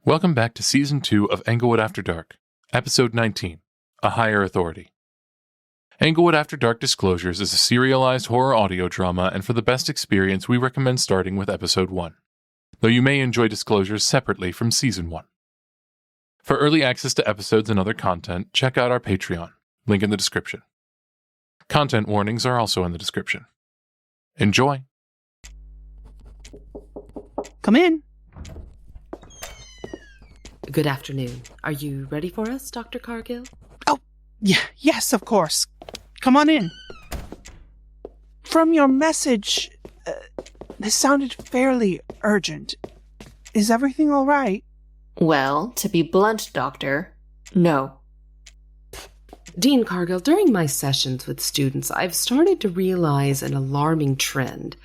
Welcome back to Season 2 of Englewood After Dark, Episode 19, A Higher Authority. Englewood After Dark Disclosures is a serialized horror audio drama, and for the best experience, we recommend starting with Episode 1, though you may enjoy Disclosures separately from Season 1. For early access to episodes and other content, check out our Patreon, link in the description. Content warnings are also in the description. Enjoy! Come in. Good afternoon. Are you ready for us, Dr. Cargill? Oh, yes, of course. Come on in. From your message, this sounded fairly urgent. Is everything all right? Well, to be blunt, Doctor, no. Dean Cargill, during my sessions with students, I've started to realize an alarming trend.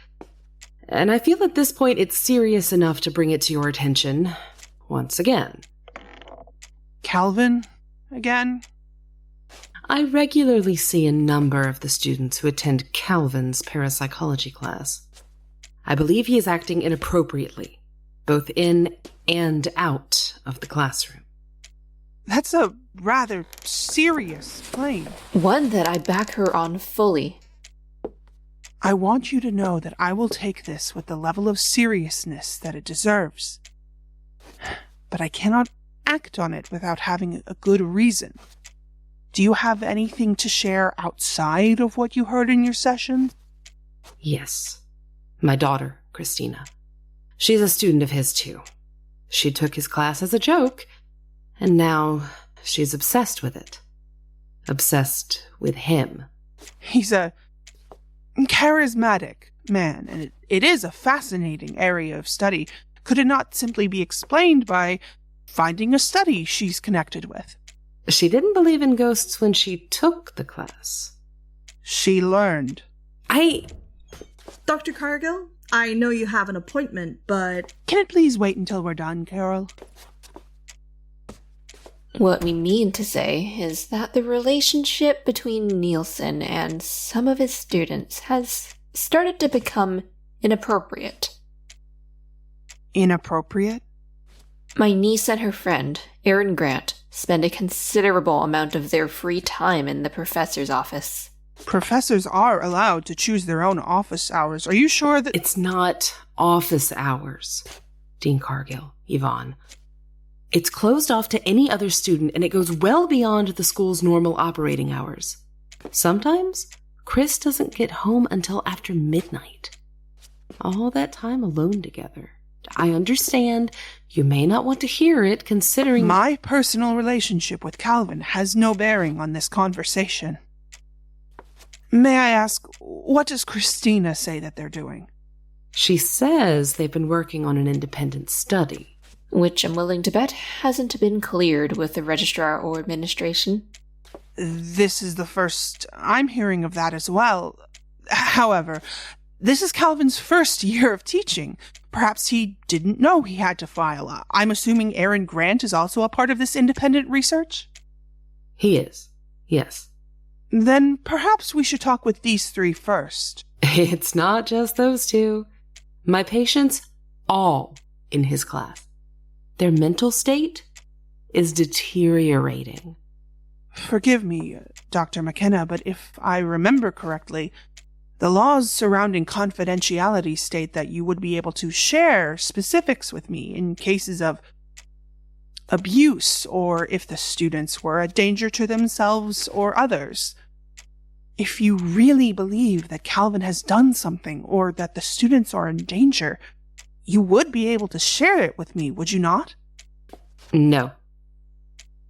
And I feel at this point it's serious enough to bring it to your attention once again. Calvin, again? I regularly see a number of the students who attend Calvin's parapsychology class. I believe he is acting inappropriately, both in and out of the classroom. That's a rather serious claim. One that I back her on fully. I want you to know that I will take this with the level of seriousness that it deserves. But I cannot act on it without having a good reason. Do you have anything to share outside of what you heard in your session? Yes. My daughter, Christina. She's a student of his, too. She took his class as a joke, and now she's obsessed with it. Obsessed with him. He's a charismatic man, and it is a fascinating area of study. Could it not simply be explained by finding a study she's connected with? She didn't believe in ghosts when she took the class. She learned. Dr. Cargill, I know you have an appointment, but... Can it please wait until we're done, Carol? What we mean to say is that the relationship between Nielson and some of his students has started to become inappropriate. Inappropriate? My niece and her friend, Erin Grant, spend a considerable amount of their free time in the professor's office. Professors are allowed to choose their own office hours. Are you sure that... It's not office hours, Dean Cargill, Yvonne. It's closed off to any other student, and it goes well beyond the school's normal operating hours. Sometimes, Chris doesn't get home until after midnight. All that time alone together. I understand you may not want to hear it, considering... My personal relationship with Calvin has no bearing on this conversation. May I ask, what does Christina say that they're doing? She says they've been working on an independent study. Which I'm willing to bet hasn't been cleared with the registrar or administration. This is the first I'm hearing of that as well. However, this is Calvin's first year of teaching. Perhaps he didn't know he had to file. I'm assuming Erin Grant is also a part of this independent research? He is, yes. Then perhaps we should talk with these three first. It's not just those two. My patients, all in his class. Their mental state is deteriorating. Forgive me, Dr. McKenna, but if I remember correctly, the laws surrounding confidentiality state that you would be able to share specifics with me in cases of abuse or if the students were a danger to themselves or others. If you really believe that Calvin has done something or that the students are in danger, you would be able to share it with me, would you not? No.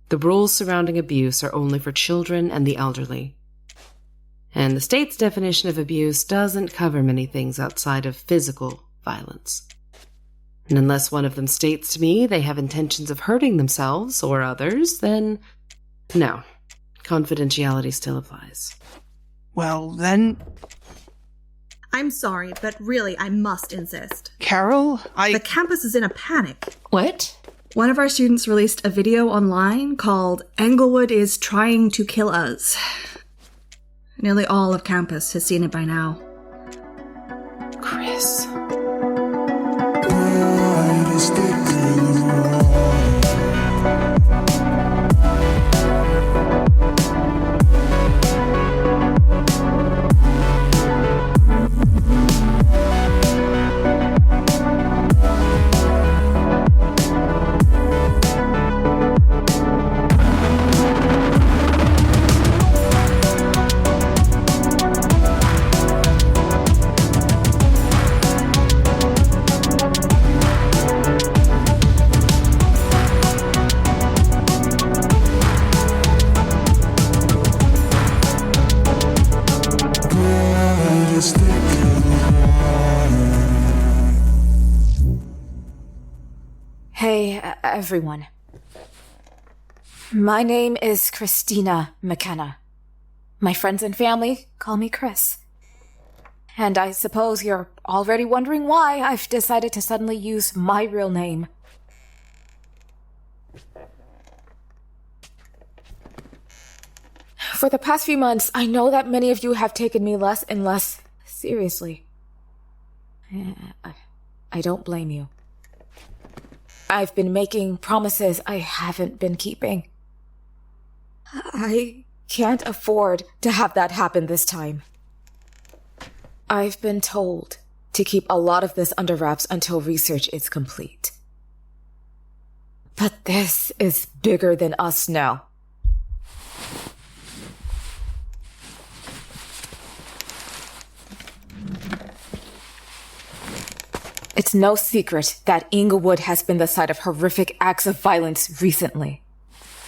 The rules surrounding abuse are only for children and the elderly. And the state's definition of abuse doesn't cover many things outside of physical violence. And unless one of them states to me they have intentions of hurting themselves or others, then no, confidentiality still applies. Well, then... I'm sorry, but really, I must insist. Carol, The campus is in a panic. What? One of our students released a video online called Englewood is Trying to Kill Us. Nearly all of campus has seen it by now. Chris. Stick to the road. everyone. My name is Christina McKenna. My friends and family call me Chris. And I suppose you're already wondering why I've decided to suddenly use my real name. For the past few months, I know that many of you have taken me less and less seriously. I don't blame you. I've been making promises I haven't been keeping. I can't afford to have that happen this time. I've been told to keep a lot of this under wraps until research is complete. But this is bigger than us now. It's no secret that Inglewood has been the site of horrific acts of violence recently.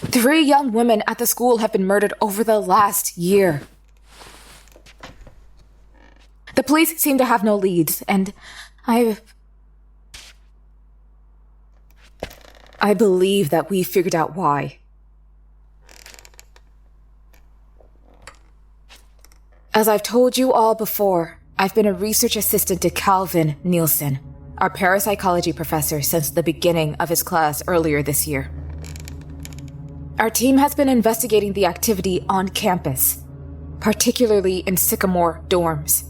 3 young women at the school have been murdered over the last year. The police seem to have no leads, and I believe that we figured out why. As I've told you all before, I've been a research assistant to Calvin Nielson, our parapsychology professor, since the beginning of his class earlier this year. Our team has been investigating the activity on campus, particularly in Sycamore dorms.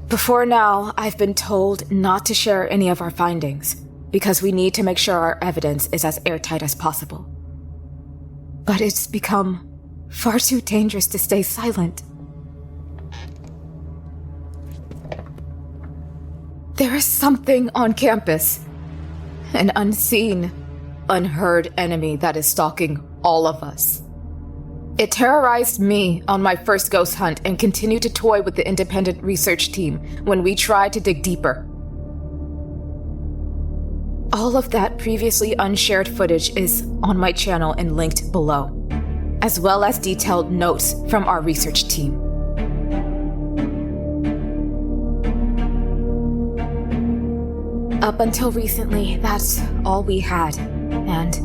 Before now, I've been told not to share any of our findings, because we need to make sure our evidence is as airtight as possible. But it's become far too dangerous to stay silent. There is something on campus. An unseen, unheard enemy that is stalking all of us. It terrorized me on my first ghost hunt and continued to toy with the independent research team when we tried to dig deeper. All of that previously unshared footage is on my channel and linked below, as well as detailed notes from our research team. Up until recently, that's all we had, and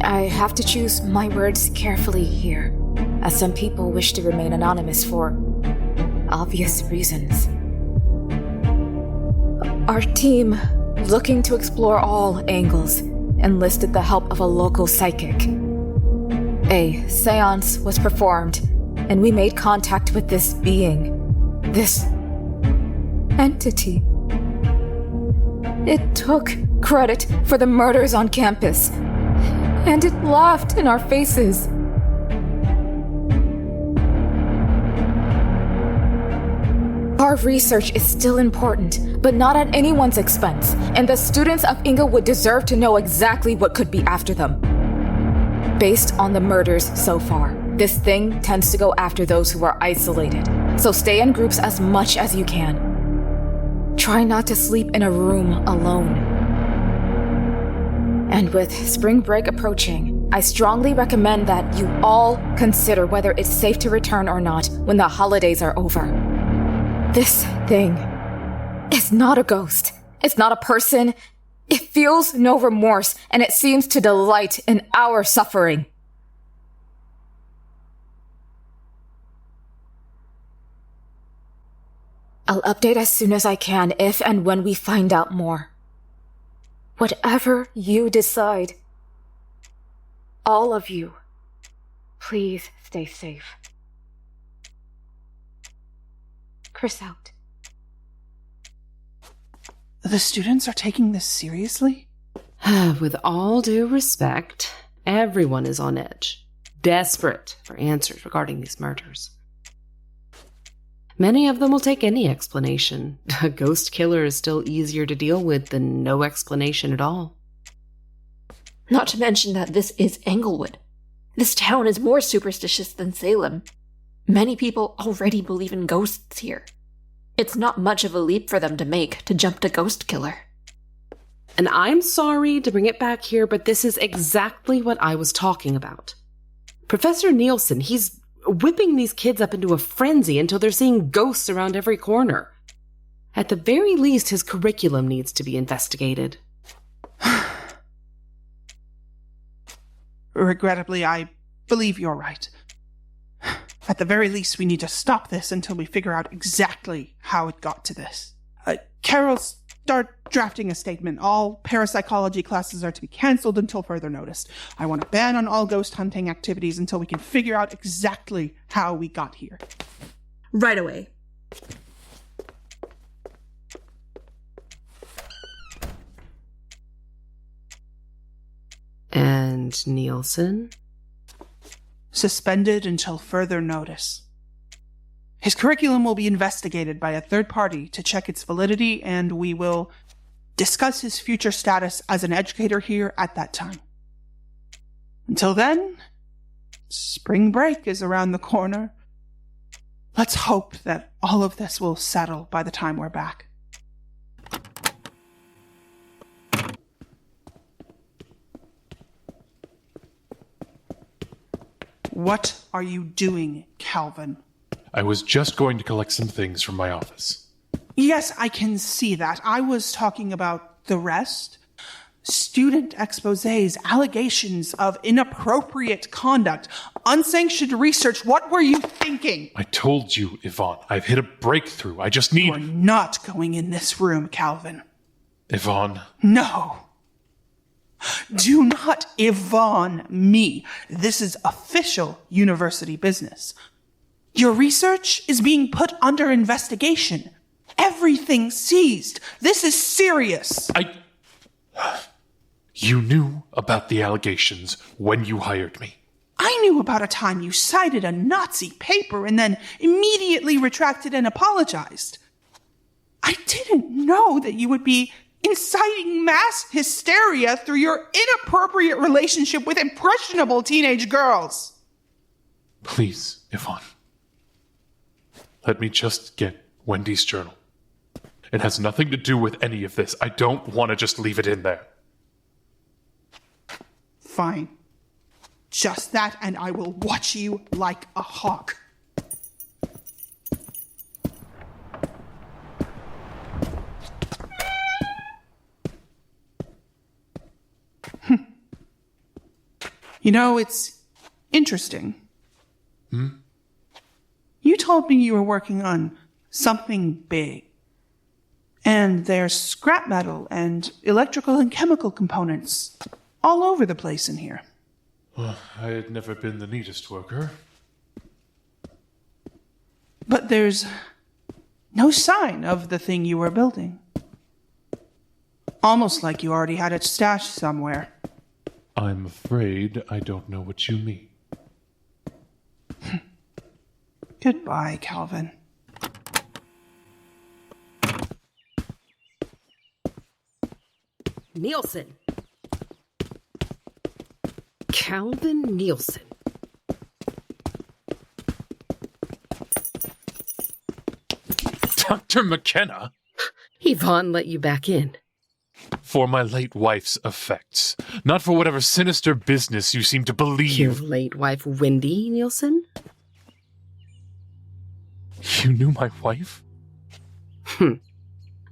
I have to choose my words carefully here, as some people wish to remain anonymous for obvious reasons. Our team, looking to explore all angles, enlisted the help of a local psychic. A seance was performed, and we made contact with this being, this entity. It took credit for the murders on campus, and it laughed in our faces. Our research is still important, but not at anyone's expense, and the students of Inglewood deserve to know exactly what could be after them. Based on the murders so far, this thing tends to go after those who are isolated, so stay in groups as much as you can. Try not to sleep in a room alone. And with spring break approaching, I strongly recommend that you all consider whether it's safe to return or not when the holidays are over. This thing is not a ghost. It's not a person. It feels no remorse, and it seems to delight in our suffering. I'll update as soon as I can if and when we find out more. Whatever you decide, all of you, please stay safe. Chris out. The students are taking this seriously? With all due respect, everyone is on edge, desperate for answers regarding these murders. Many of them will take any explanation. A ghost killer is still easier to deal with than no explanation at all. Not to mention that this is Englewood. This town is more superstitious than Salem. Many people already believe in ghosts here. It's not much of a leap for them to make to jump to ghost killer. And I'm sorry to bring it back here, but this is exactly what I was talking about. Professor Nielson, he's whipping these kids up into a frenzy until they're seeing ghosts around every corner. At the very least, his curriculum needs to be investigated. Regrettably, I believe you're right. At the very least, we need to stop this until we figure out exactly how it got to this. Carol, start drafting a statement. All parapsychology classes are to be cancelled until further notice. I want a ban on all ghost hunting activities until we can figure out exactly how we got here. Right away. And Nielson? Suspended until further notice. His curriculum will be investigated by a third party to check its validity, and we will discuss his future status as an educator here at that time. Until then, spring break is around the corner. Let's hope that all of this will settle by the time we're back. What are you doing, Calvin? I was just going to collect some things from my office. Yes, I can see that. I was talking about the rest. Student exposés, allegations of inappropriate conduct, unsanctioned research. What were you thinking? I told you, Yvonne, I've hit a breakthrough. I just need... You're not going in this room, Calvin. Yvonne. No. Do not Yvonne me. This is official university business. Your research is being put under investigation. Everything seized. This is serious. You knew about the allegations when you hired me. I knew about a time you cited a Nazi paper and then immediately retracted and apologized. I didn't know that you would be inciting mass hysteria through your inappropriate relationship with impressionable teenage girls. Please, Yvonne. Let me just get Wendy's journal. It has nothing to do with any of this. I don't want to just leave it in there. Fine. Just that, and I will watch you like a hawk. You know, it's interesting. You told me you were working on something big. And there's scrap metal and electrical and chemical components all over the place in here. Well, I had never been the neatest worker. But there's no sign of the thing you were building. Almost like you already had it stashed somewhere. I'm afraid I don't know what you mean. Goodbye, Calvin. Nielson. Calvin Nielson. Dr. McKenna? Yvonne let you back in. For my late wife's effects, not for whatever sinister business you seem to Your believe. late wife, Wendy Nielson? You knew my wife?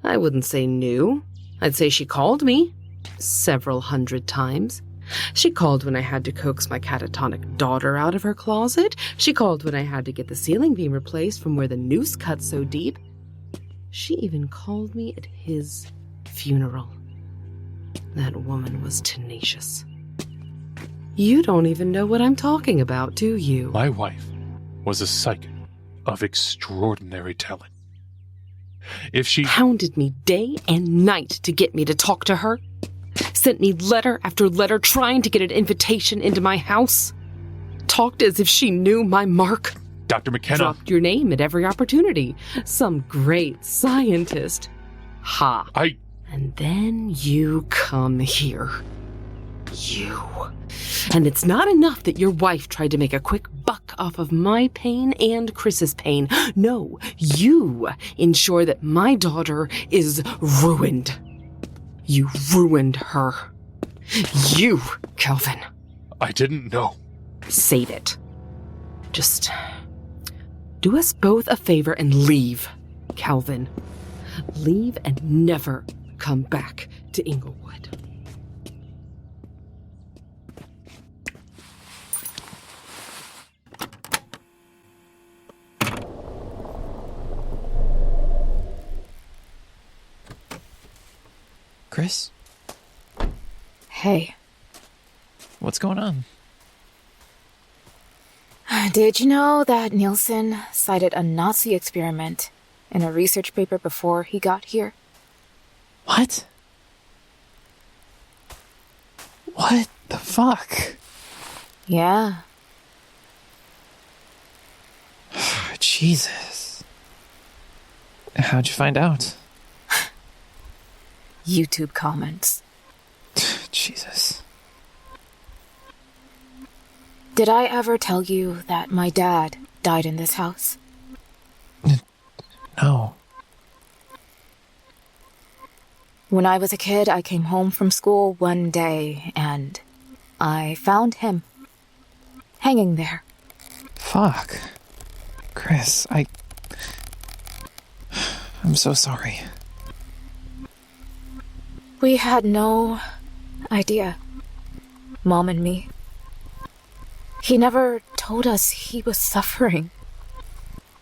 I wouldn't say new. I'd say she called me. Several hundred times. She called when I had to coax my catatonic daughter out of her closet. She called when I had to get the ceiling beam replaced from where the noose cut so deep. She even called me at his funeral. That woman was tenacious. You don't even know what I'm talking about, do you? My wife was a psychic of extraordinary talent. If she Hounded me day and night to get me to talk to her. Sent me letter after letter trying to get an invitation into my house. Talked as if she knew my mark. Dr. McKenna... Dropped your name at every opportunity. Some great scientist. Ha. And then you come here. You. And it's not enough that your wife tried to make a quick buck off of my pain and Chris's pain. No, you ensure that my daughter is ruined. You ruined her. You, Calvin. I didn't know. Save it. Just do us both a favor and leave, Calvin. Leave and never come back to Inglewood. Chris? Hey, What's going on? did you know that Nielson cited a Nazi experiment in a research paper before he got here? What? What the fuck? Yeah. Jesus. How'd you find out? YouTube comments. Jesus. Did I ever tell you that my dad died in this house? No. When I was a kid, I came home from school one day and I found him hanging there. Fuck. Chris, I'm so sorry. We had no idea, Mom and me. He never told us he was suffering.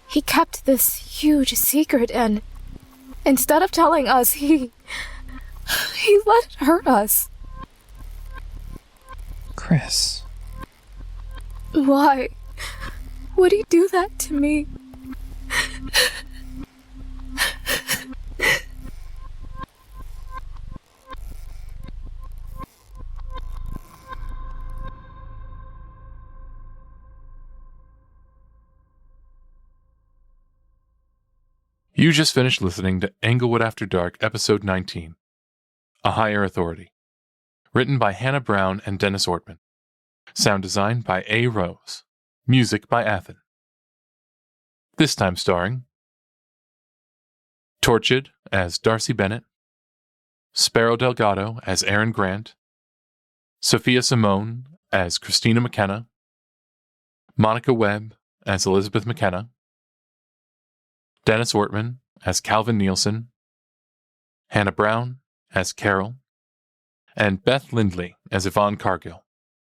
He kept this huge secret, and instead of telling us, he let it hurt us. Chris. Why would he do that to me? You just finished listening to Englewood After Dark, Episode 19, A Higher Authority. Written by Hannah Brown and Dennis Ortman. Sound design by A. Rose. Music by Athen. This time starring Torchid as Darcy Bennett, Sparrow Delgado as Aaron Grant, Sophia Simone as Christina McKenna, Monica Webb as Elizabeth McKenna, Dennis Ortman as Calvin Nielsen, Hannah Brown as Carol, and Beth Lindley as Yvonne Cargill.